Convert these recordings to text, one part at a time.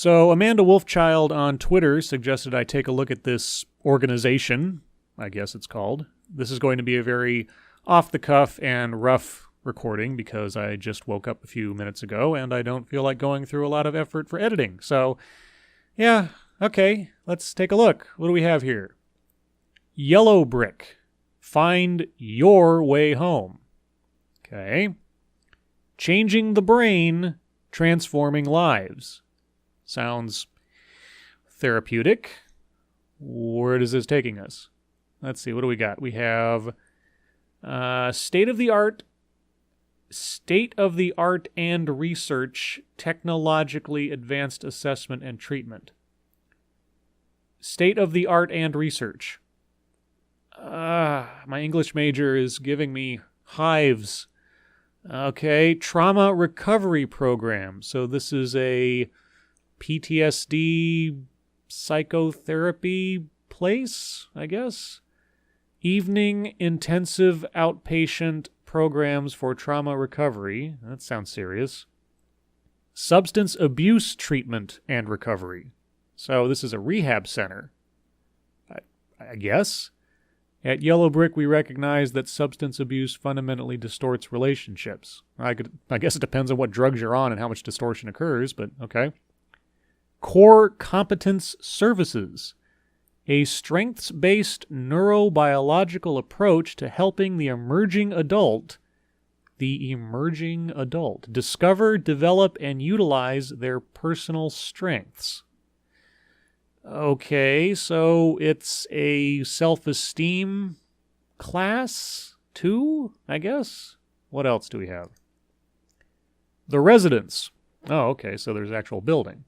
So Amanda Wolfchild on Twitter suggested I take a look at this organization, I guess it's called. This is going to be a very off-the-cuff and rough recording because I just woke up a few minutes ago and I don't feel like going through a lot of effort for editing. So, yeah, okay, let's take a look. What do we have here? Yellow Brick. Find your way home. Okay. Changing the brain, transforming lives. Sounds therapeutic. Where is this taking us? Let's see, what do we got? We have state-of-the-art and research, technologically advanced assessment and treatment. State-of-the-art and research. My English major is giving me hives. Okay, trauma recovery program. So this is a PTSD psychotherapy place, I guess. Evening intensive outpatient programs for trauma recovery. That sounds serious. Substance abuse treatment and recovery. So this is a rehab center, I guess. At Yellow Brick, we recognize that substance abuse fundamentally distorts relationships. I guess it depends on what drugs you're on and how much distortion occurs, but okay. Core Competence Services, a strengths-based neurobiological approach to helping the emerging adult discover, develop, and utilize their personal strengths. Okay, so it's a self-esteem class too, I guess? What else do we have? The Residence. Oh, okay, so there's actual building.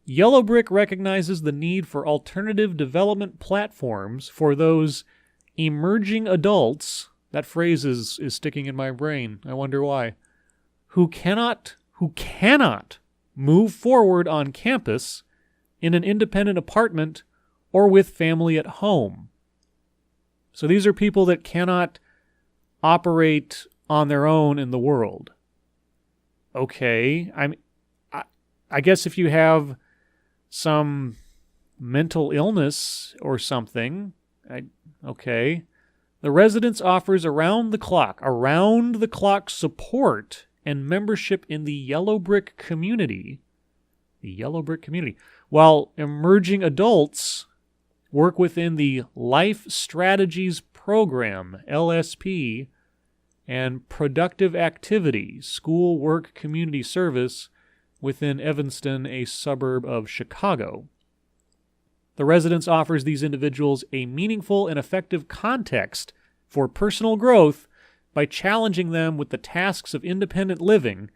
Yellow Brick recognizes the need for alternative development platforms for those emerging adults, that phrase is sticking in my brain, I wonder why, who cannot move forward on campus in an independent apartment or with family at home. So these are people that cannot operate on their own in the world. Okay, I guess if you have some mental illness or something, okay. The Residence offers around the clock support and membership in the Yellow Brick community. The Yellow Brick community. While emerging adults work within the Life Strategies Program, LSP, and Productive Activity, School Work Community Service, within Evanston, a suburb of Chicago. The Residence offers these individuals a meaningful and effective context for personal growth by challenging them with the tasks of independent living.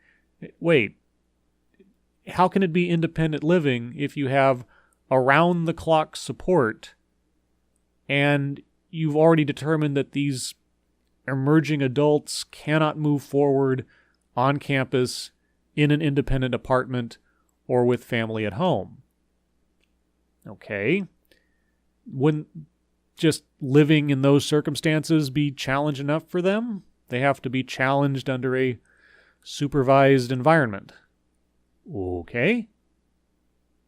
Wait, how can it be independent living if you have around-the-clock support and you've already determined that these emerging adults cannot move forward on campus in an independent apartment or with family at home? Okay. Wouldn't just living in those circumstances be challenge enough for them? They have to be challenged under a supervised environment. Okay.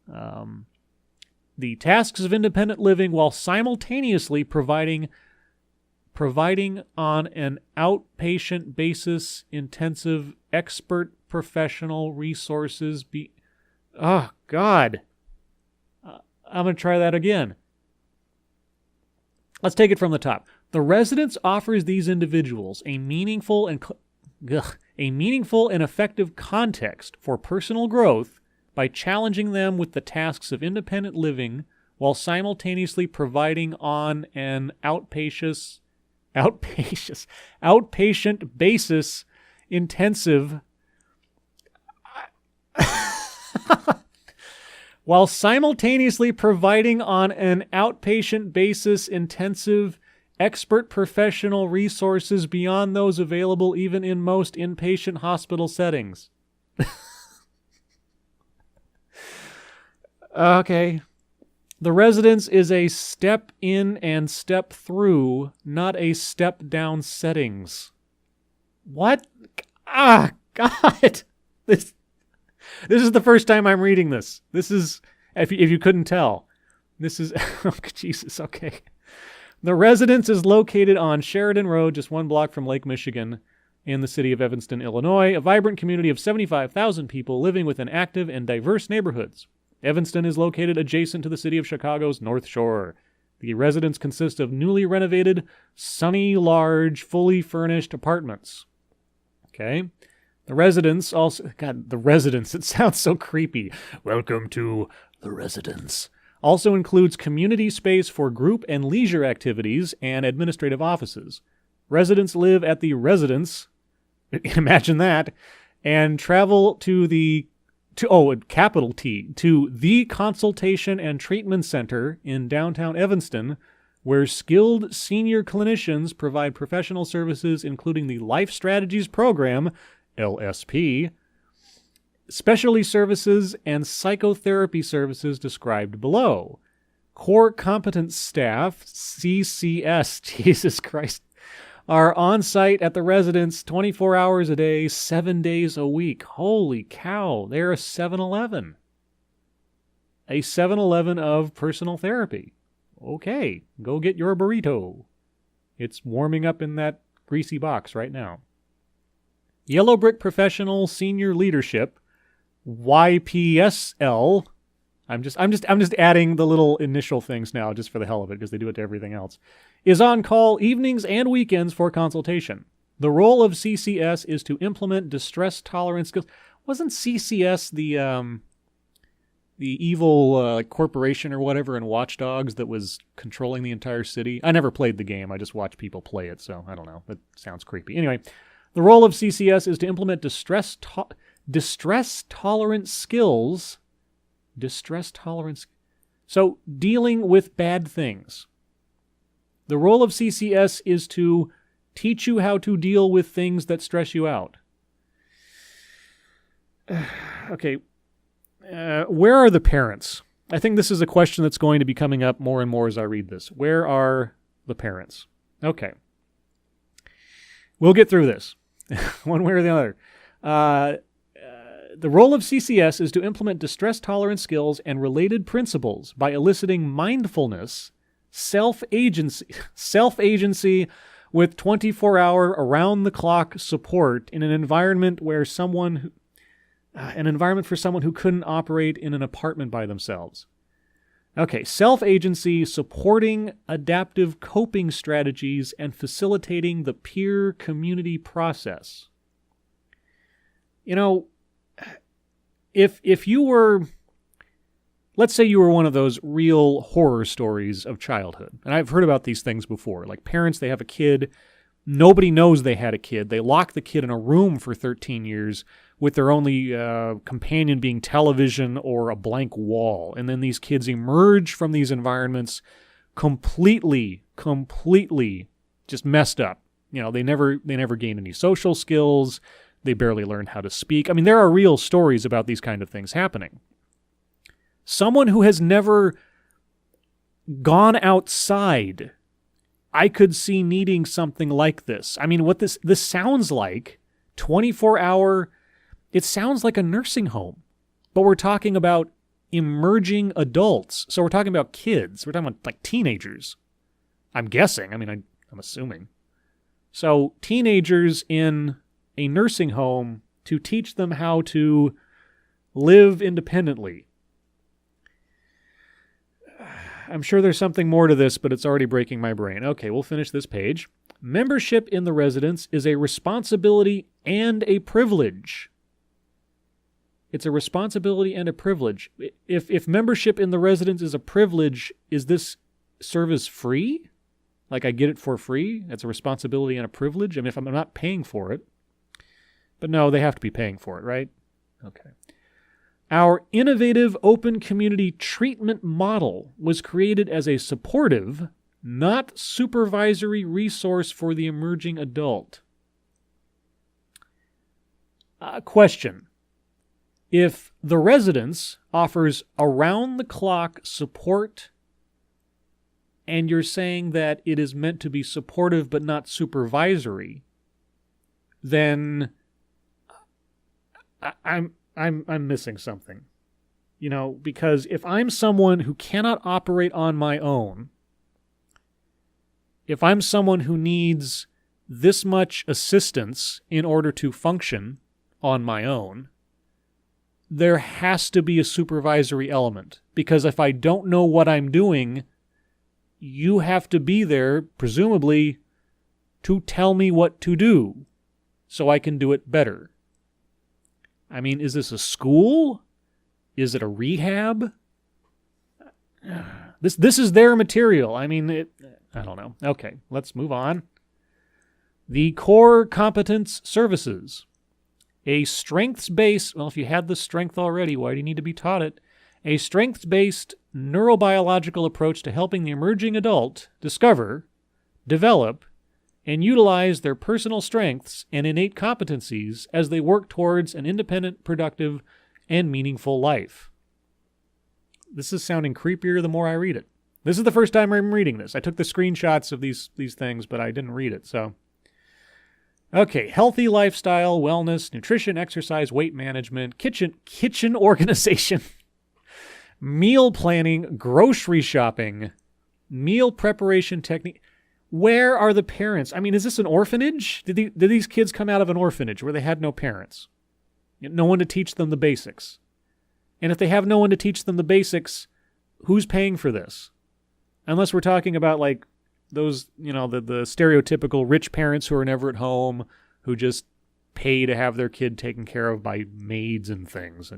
The tasks of independent living while simultaneously providing on an outpatient basis intensive expert professional resources oh, God. I'm going to try that again. Let's take it from the top. The Residence offers these individuals a meaningful and effective context for personal growth by challenging them with the tasks of independent living while simultaneously providing on an outpatient basis intensive while simultaneously providing on an outpatient basis intensive expert professional resources beyond those available even in most inpatient hospital settings. Okay. The Residence is a step in and step through, not a step down settings. What? God. This is the first time I'm reading this. This is, if you couldn't tell, this is, oh, Jesus, okay. The residence is located on Sheridan Road, just 1 block from Lake Michigan, in the city of Evanston, Illinois, a vibrant community of 75,000 people living within active and diverse neighborhoods. Evanston is located adjacent to the city of Chicago's North Shore. The residence consists of newly renovated, sunny, large, fully furnished apartments. Okay. The residence also... God, the residence. It sounds so creepy. Welcome to the residence. Also includes community space for group and leisure activities and administrative offices. Residents live at the residence... Imagine that. And travel to the... capital T, to the Consultation and Treatment Center in downtown Evanston, where skilled senior clinicians provide professional services including the Life Strategies Program, LSP, specialty services, and psychotherapy services described below. Core competent staff, CCS, Jesus Christ, are on site at the residence 24 hours a day, 7 days a week. Holy cow, they're a 7-Eleven. A 7-Eleven of personal therapy. Okay, go get your burrito. It's warming up in that greasy box right now. Yellow Brick Professional Senior Leadership, YPSL. I'm just adding the little initial things now just for the hell of it because they do it to everything else. Is on call evenings and weekends for consultation. The role of CCS is to implement distress tolerance skills. Wasn't CCS the evil corporation or whatever in Watch Dogs that was controlling the entire city? I never played the game. I just watched people play it, so I don't know. That sounds creepy. Anyway, the role of CCS is to implement distress tolerance skills. Distress tolerance. So, dealing with bad things. The role of CCS is to teach you how to deal with things that stress you out. Okay. Where are the parents? I think this is a question that's going to be coming up more and more as I read this. Where are the parents? Okay. We'll get through this, one way or the other. The role of CCS is to implement distress tolerance skills and related principles by eliciting mindfulness, self-agency with 24-hour, around-the-clock support in an environment where an environment for someone who couldn't operate in an apartment by themselves. Okay, self-agency, supporting adaptive coping strategies, and facilitating the peer community process. You know, if you were, let's say you were one of those real horror stories of childhood, and I've heard about these things before, like parents, they have a kid, nobody knows they had a kid, they lock the kid in a room for 13 years with their only companion being television or a blank wall, and then these kids emerge from these environments completely just messed up. You know, they never gain any social skills. They barely learn how to speak. I mean, there are real stories about these kind of things happening. Someone who has never gone outside, I could see needing something like this. I mean, what this sounds like, 24-hour, it sounds like a nursing home. But we're talking about emerging adults. So we're talking about kids. We're talking about like teenagers. I'm guessing. I mean, I'm assuming. So teenagers in a nursing home to teach them how to live independently. I'm sure there's something more to this, but it's already breaking my brain. Okay, we'll finish this page. Membership in the residence is a responsibility and a privilege. It's a responsibility and a privilege. If membership in the residence is a privilege, is this service free? Like I get it for free? It's a responsibility and a privilege? I mean, if I'm not paying for it. But no, they have to be paying for it, right? Okay. Our innovative open community treatment model was created as a supportive, not supervisory resource for the emerging adult. Question. If the residence offers around-the-clock support and you're saying that it is meant to be supportive but not supervisory, then I'm missing something. You know, because if I'm someone who cannot operate on my own, if I'm someone who needs this much assistance in order to function on my own, there has to be a supervisory element. Because if I don't know what I'm doing, you have to be there, presumably, to tell me what to do so I can do it better. I mean, is this a school? Is it a rehab? This is their material. I mean, I don't know. Okay, let's move on. The core competence services. A strengths-based, well, if you had the strength already, why do you need to be taught it? A strengths-based neurobiological approach to helping the emerging adult discover, develop, and utilize their personal strengths and innate competencies as they work towards an independent, productive, and meaningful life. This is sounding creepier the more I read it. This is the first time I'm reading this. I took the screenshots of these things, but I didn't read it, so. Okay, healthy lifestyle, wellness, nutrition, exercise, weight management, kitchen organization, meal planning, grocery shopping, meal preparation technique. Where are the parents? I mean, is this an orphanage? Did these kids come out of an orphanage where they had no parents? No one to teach them the basics. And if they have no one to teach them the basics, who's paying for this? Unless we're talking about like those, you know, the stereotypical rich parents who are never at home, who just pay to have their kid taken care of by maids and things.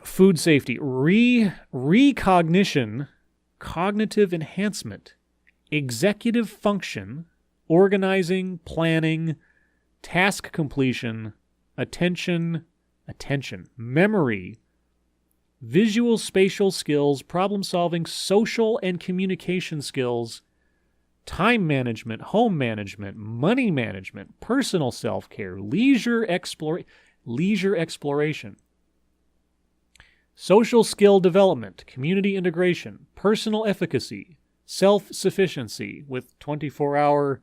Food safety, recognition, cognitive enhancement, executive function, organizing, planning, task completion, attention, memory, visual spatial skills, problem solving, social and communication skills, time management, home management, money management, personal self-care, leisure exploration, social skill development, community integration, personal efficacy, self-sufficiency with 24-hour,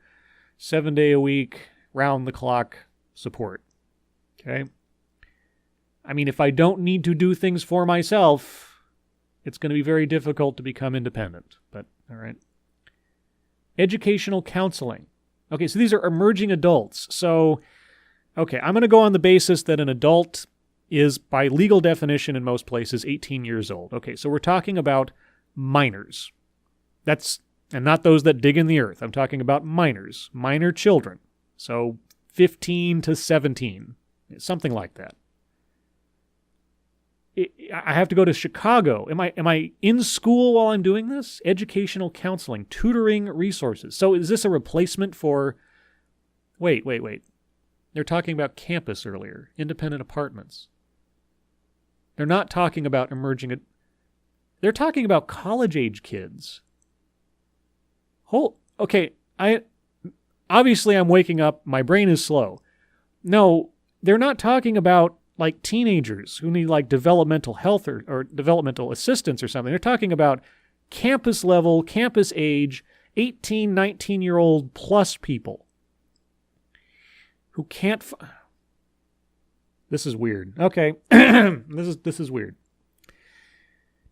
7-day-a-week, round-the-clock support. Okay? I mean, if I don't need to do things for myself, it's going to be very difficult to become independent. But, all right. Educational counseling. Okay, so these are emerging adults. So, okay, I'm going to go on the basis that an adult is, by legal definition in most places, 18 years old. Okay, so we're talking about minors. And not those that dig in the earth. I'm talking about minors, minor children. So 15 to 17, something like that. I have to go to Chicago. Am I in school while I'm doing this? Educational counseling, tutoring resources. So is this a replacement for... Wait. They're talking about campus earlier, independent apartments. They're not talking about emerging... They're talking about college-age kids. Okay, obviously I'm waking up, my brain is slow. No, they're not talking about like teenagers who need like developmental health or developmental assistance or something. They're talking about campus level, campus age, 18, 19-year-old plus people who can't... This is weird. Okay, this is weird.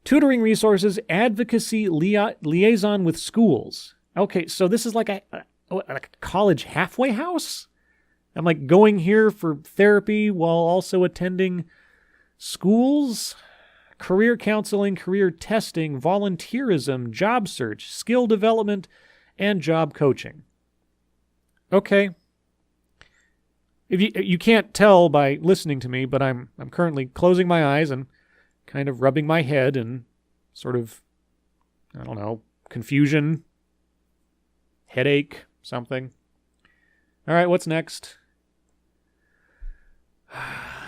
Tutoring resources, advocacy liaison with schools. Okay, so this is like a college halfway house? I'm like going here for therapy while also attending schools? Career counseling, career testing, volunteerism, job search, skill development, and job coaching. Okay. If you can't tell by listening to me, but I'm currently closing my eyes and kind of rubbing my head in sort of, I don't know, confusion, headache, something. All right, what's next?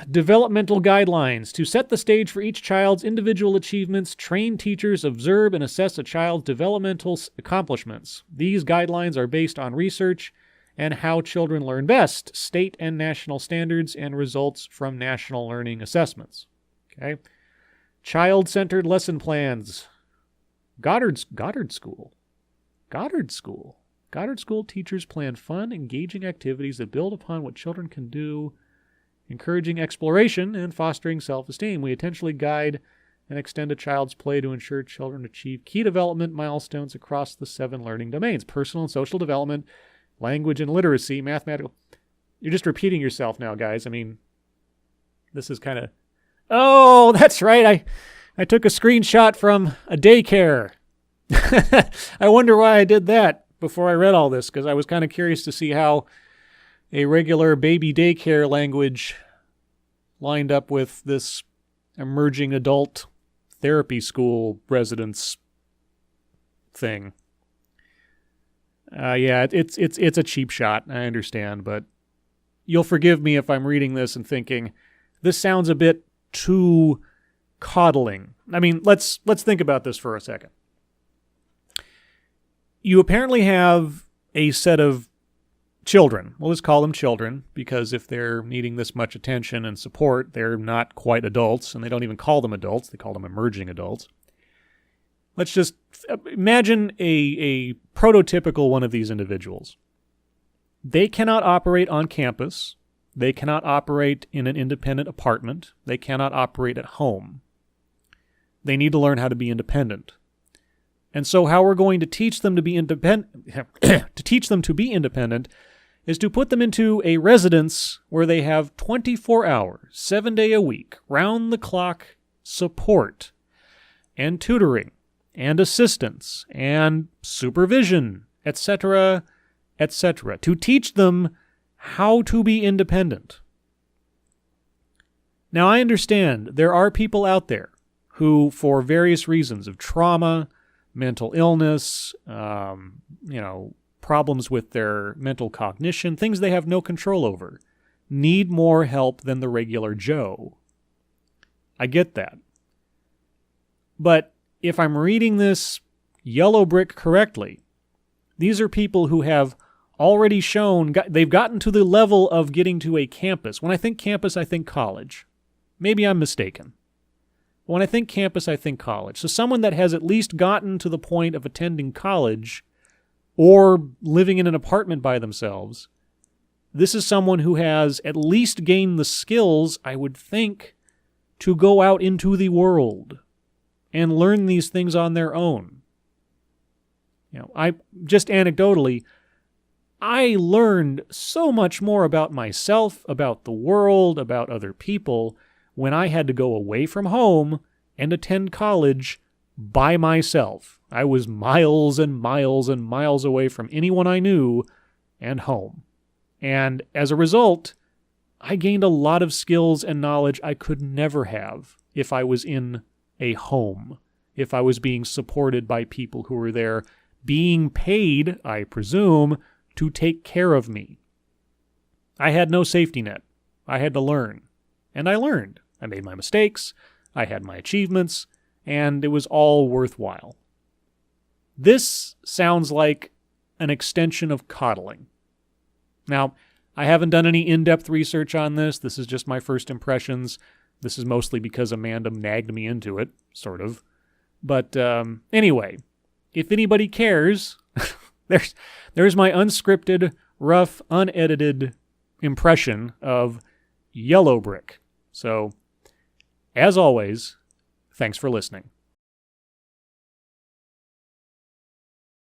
Developmental guidelines. To set the stage for each child's individual achievements, trained teachers observe and assess a child's developmental accomplishments. These guidelines are based on research and how children learn best, state and national standards, and results from national learning assessments. Okay. Child-centered lesson plans. Goddard School. Goddard School teachers plan fun, engaging activities that build upon what children can do encouraging exploration and fostering self-esteem. We intentionally guide and extend a child's play to ensure children achieve key development milestones across the 7 learning domains: personal and social development, language and literacy, mathematical. You're just repeating yourself now, guys. I mean, this is kind of... Oh, that's right. I took a screenshot from a daycare. I wonder why I did that before I read all this, because I was kind of curious to see how a regular baby daycare language lined up with this emerging adult therapy school residence thing. Yeah, it's a cheap shot, I understand, but you'll forgive me if I'm reading this and thinking, this sounds a bit too coddling. I mean, let's think about this for a second. You apparently have a set of children. We'll just call them children, because if they're needing this much attention and support, they're not quite adults, and they don't even call them adults. They call them emerging adults. Let's just imagine a prototypical one of these individuals. They cannot operate on campus. They cannot operate in an independent apartment. They cannot operate at home. They need to learn how to be independent. And so how we're going to teach them to be independent is to put them into a residence where they have 24 hours, 7 days a week, round-the-clock support and tutoring and assistance and supervision, etc., etc., to teach them how to be independent. Now, I understand there are people out there who, for various reasons of trauma, mental illness, problems with their mental cognition, things they have no control over, need more help than the regular Joe. I get that. But if I'm reading this yellow brick correctly, these are people who have already shown, they've gotten to the level of getting to a campus. When I think campus, I think college. Maybe I'm mistaken. When I think campus, I think college. So someone that has at least gotten to the point of attending college or living in an apartment by themselves, this is someone who has at least gained the skills, I would think, to go out into the world and learn these things on their own. I just anecdotally, I learned so much more about myself, about the world, about other people, when I had to go away from home and attend college by myself. I was miles and miles and miles away from anyone I knew and home. And as a result, I gained a lot of skills and knowledge I could never have if I was in a home, if I was being supported by people who were there, being paid, I presume, to take care of me. I had no safety net. I had to learn. And I learned. I made my mistakes, I had my achievements, and it was all worthwhile. This sounds like an extension of coddling. Now, I haven't done any in-depth research on this. This is just my first impressions. This is mostly because Amanda nagged me into it, sort of. But anyway, if anybody cares, there's my unscripted, rough, unedited impression of Yellow Brick. So, as always, thanks for listening.